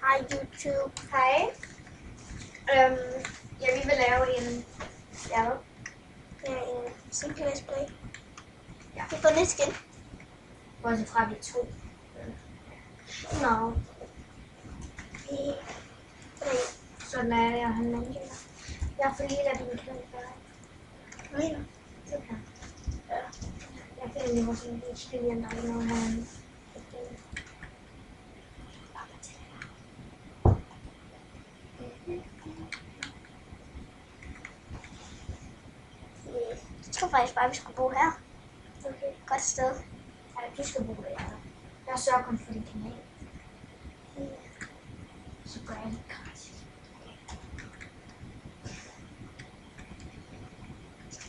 Hej YouTube. Hej. Ja, vi vil lave en... Ja, hvad? Ja, en simple display. Ja. Det er på nyt skin. Bortset fra vi er to. Nå. Sådan er det, og han nævnte det. Jeg får lige ladet min knæ før. Hvad mener du? Okay. Ja. Jeg finder lige vores en spillian, der er noget her. Jeg tror faktisk bare, vi skulle bo her. Okay. Godt sted. Ja, du skal bo der. Jeg sørger kun for din kanal. Så gør jeg det gratis.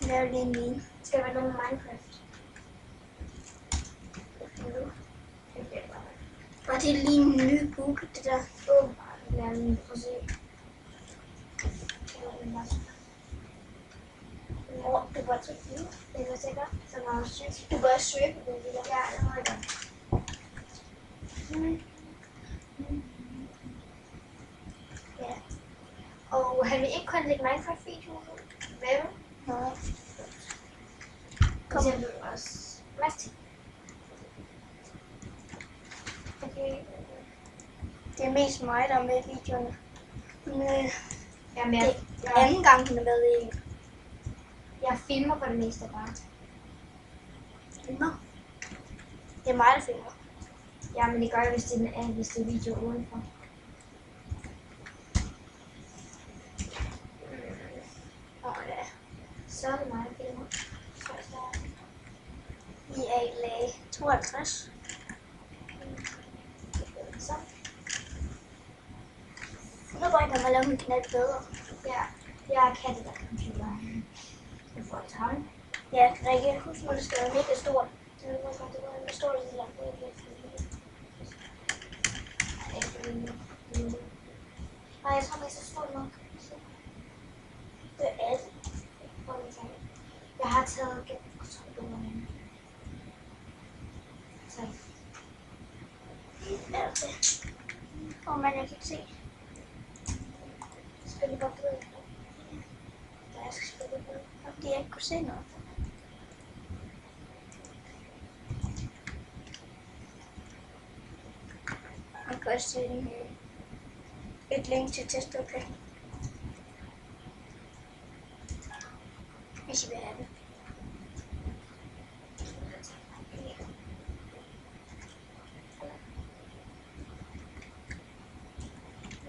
Jeg laver lige en mine. Skal der være noget med Minecraft? Og det er lige en ny book, det der. Lad os lige prøve at se. Du kan trykke nu. Det er sikkert. Så meget sygt. Du kan også søge på det der. Ja, det må jeg godt. Ja. Og han vil ikke kun lægge Minecraft-videoer ud. Hvem? Nej. Kom. Jeg vil også masse ting. Okay. Det er mest mig, der er med i videoerne. Men Jamen, det er anden gang, hun er med i en. jeg filmer på det meste bare. Filmer? Det er mig, der filmer. Ja, men det gør jeg, hvis det er video udenfor. Ja. Så er det mig, der filmer. Vi er i lag 52. Så. Nu går jeg kan lave min kanal bedre. Ja, jeg er katte, der computer. Jeg får det sammen. Ja, Rikke, husk nu, det skal være mega stort. Det var godt, det var en stor lille lampe. Nej, jeg tror, det er så stort nok. Det er alt. Jeg har taget kontrolbilleder. Så. Ja, det. Åh, men jeg kan ikke se. Skal vi godt ud? Ja, jeg skal spille på. Fordi jeg ikke kunne se noget. Man kan også se et link til testlokationen. Hvis I vil have det.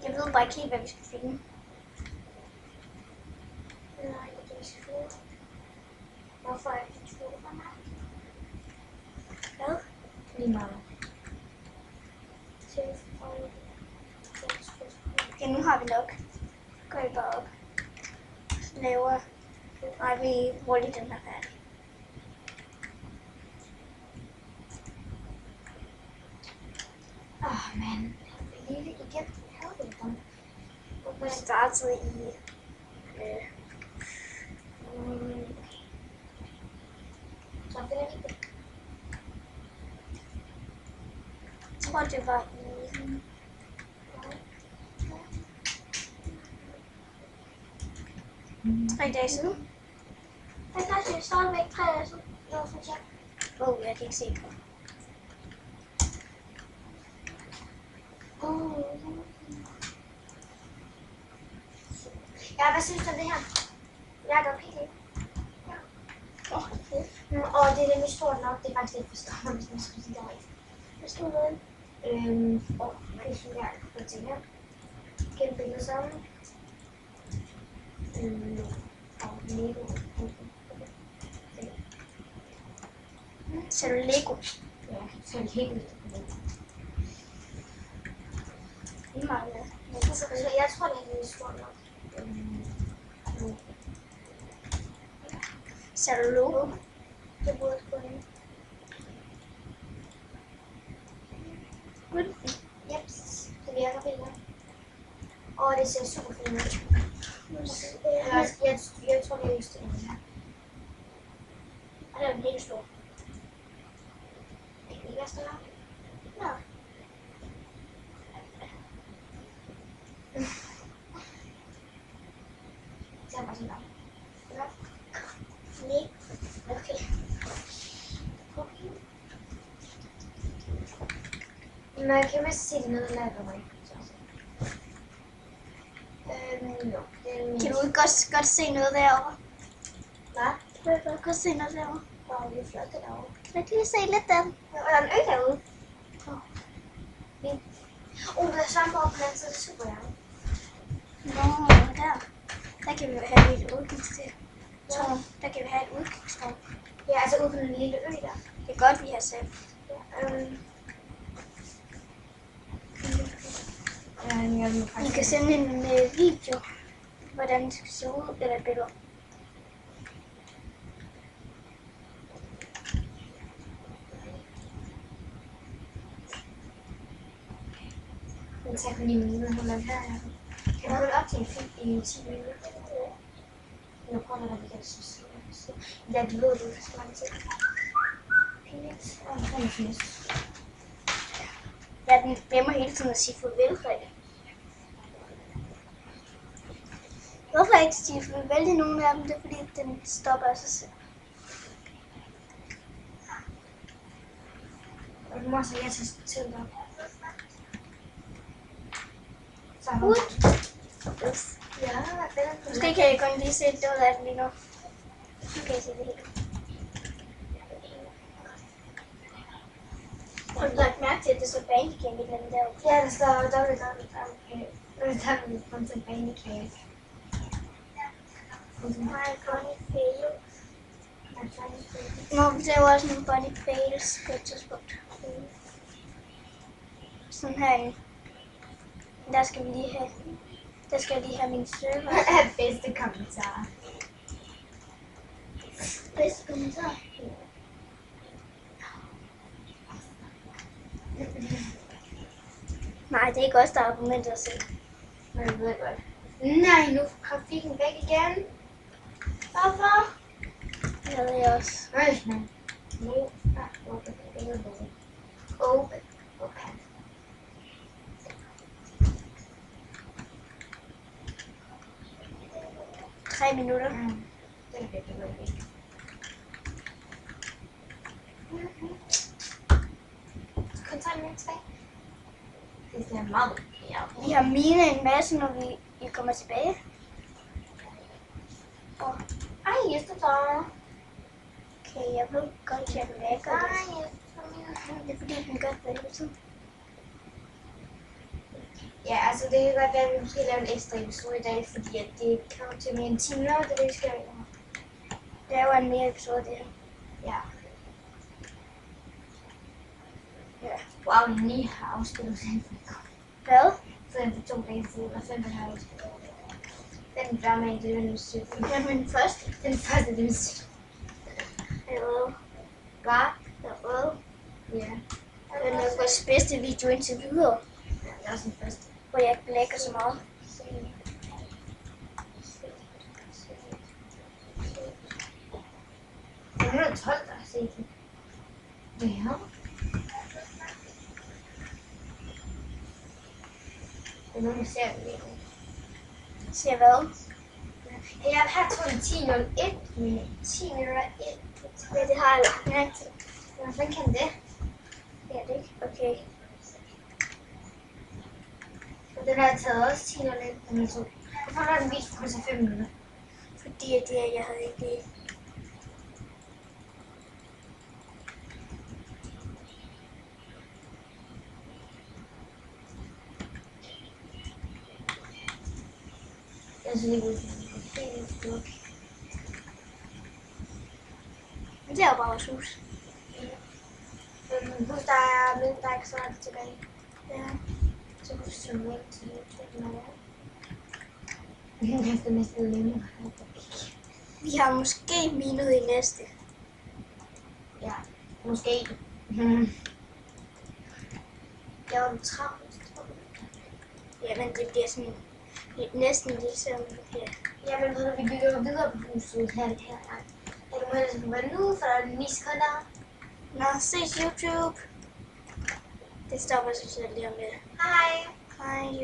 Jeg ved bare ikke helt, hvad vi skal finde. Nej, det er sgu. Hvorfor er det sgu for mig? Hvad? Lige meget. Okay, nu har vi nok. Går vi bare op. Så laver... Nej, vi bruger lige den her færdig. Men lige igen. Helvede. Vi startede i... Så finder vi det. Jeg tror, det var i... 3 dage siden. Jeg kan også stadigvæk 3 dage siden. Nå, for eksempel. Jeg kan ikke se det. Ja, hvad synes du om det her? Jeg gør pænt. Okay. Og det er nemlig stort nok. Det er faktisk lidt for stort, hvis man skulle sige det. Hvad stod der? Det synes jeg er på ting her. Gennem billedet sammen. Og Lego. Så er det Lego. Ja, så er det helt vildt. Lige meget, ja. Så jeg tror, det er lidt stort nok. Så er det logo. Det burde gå ind. Jeps, det virker billeder. Og det ser super fint ud. Jeg tror, det er just det her. Og det er en helt stor. Det kan ikke være større. Nå. man kan mest se det nede i labbet. Jo, det er Kan du ikke godt se noget derovre? Hvad? Kan du godt se noget derovre? Wow, det er flot det derovre. Kan du ikke lige se lidt af den? Og der er en ø derude. Der er svampe over på den anden side, det er super ærgerligt. Nå, der kan vi jo have et udkigstårn. Der kan vi have et udkigstårn. Ja, altså ude på den lille ø der. Det er godt, vi har set. Vi kan sende en video, hvordan det skal se ud, eller et billede. Den tager kun 9 minutter, når man her. Kan du holde op til en film i 10 minutter? Jeg prøver, hvad vi kan synes. Ja, du ved, du er så lang tid. Ja, den glemmer hele tiden at sige farvel, Frederik. Hvorfor ikke sige farvel til nogle af dem? Det er fordi, den stopper af sig selv. Og du må også jeg til dig. Så Ud! ja, Måske kan I kun lige se det ud af den lige nu. Nu kan I se det hele. Har du lagt mærke til, at det står Bandicam i den derude? Ja, der står www.bandicam. Nej, Bonnie Fails. Nå, vi laver også nogle Bonnie Fails på et tidspunkt. Sådan herinde. Der skal vi lige have. Der skal jeg lige have min server. Bedste kommentar. Bedste kommentar. Nej, det er ikke også der er argumenter at se. Men jeg ved godt. Nej, nu er grafikken væk igen. Hvorfor? Det ved jeg også. Open. Open. 3 minutter. Det er virkelig vigtigt. Kun 3 minutter tilbage. Det ser meget vigtigt. Vi har mine en masse, når vi kommer tilbage. Ej, just det så. Okay, jeg ved godt, at jeg lægger det. Det er fordi, den gør det hele tiden. Ja, altså det kan godt være, at vi måske laver en ekstra episode i dag, fordi at det kommer til mere en time, og det er det, vi skal gøre. Det er jo en mere episode, det her. Ja. Ja. Wow, den lige har afspillet sig. Hvad? Så den for 2 dage siden, og 5 har afspillet. Den drama, det er den syg. Jamen, den første. Den første, det er syg. Hvad? Hvad? Ja. Det er nok vores bedste video indtil videre, Det er også den første. hvor jeg ikke lægger så meget. Det er 112, der har set den. Ja. Det er nogen, der ser den lige nu. Siger hvad? Jeg har troet 10.01, men 10.01. Ja, det har jeg lagt mærke til. Hvordan kan det? Det er det ikke. Okay. Og den har jeg taget også 10.01, men så. Hvorfor har den vist kun så 5 minutter? Fordi at jeg havde ikke... Jeg synes ikke, Men det er jo bare vores hus. husk, der er ikke så meget tilbage. Ja. Så husk, så du ikke til YouTube. Jeg skal næsten længe. Vi har måske minet i næste. Ja, måske. Jeg var travlt. Ja, men det bliver sådan næsten ligesom her. Ja, men ved du, vi bygger jo videre på huset her. Jeg må ellers være nu, for der er 9 sekunder. Nå, ses YouTube. Det stopper sig selv lige om lidt. Hej. Hej.